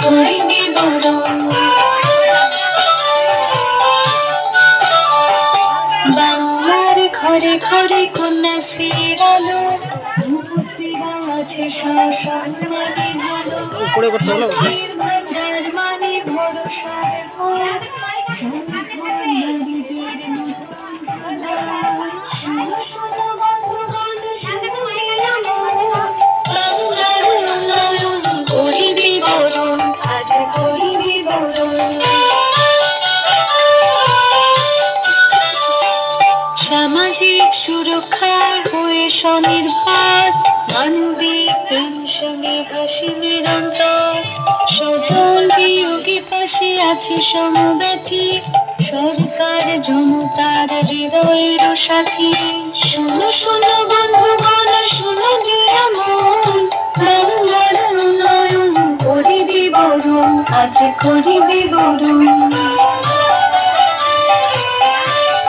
করিবি বরণ। বাংলার ঘরে ঘরে কন্যাশ্রীর আলো, রূপশ্রীরা আছে শ্মশান মানে ভালো। ভান্ডার মানে ভরসার ঘর, করিবি বরণ, আজ করিবি বরণ। সামাজিক সুরক্ষায় হয়ে স্বনির্ভর, মানবিক পেনশনে হাসি নিরন্তর। সজল বিয়োগী পাশে আছে সমব্যথী, সরকার জনতার হৃদয়ের সাথী। শোনো শোনো বন্ধুগণ, শোনো দিয়া মন, বাংলার উন্নয়ন করিবি বরণ, আজ করিবি বরণ।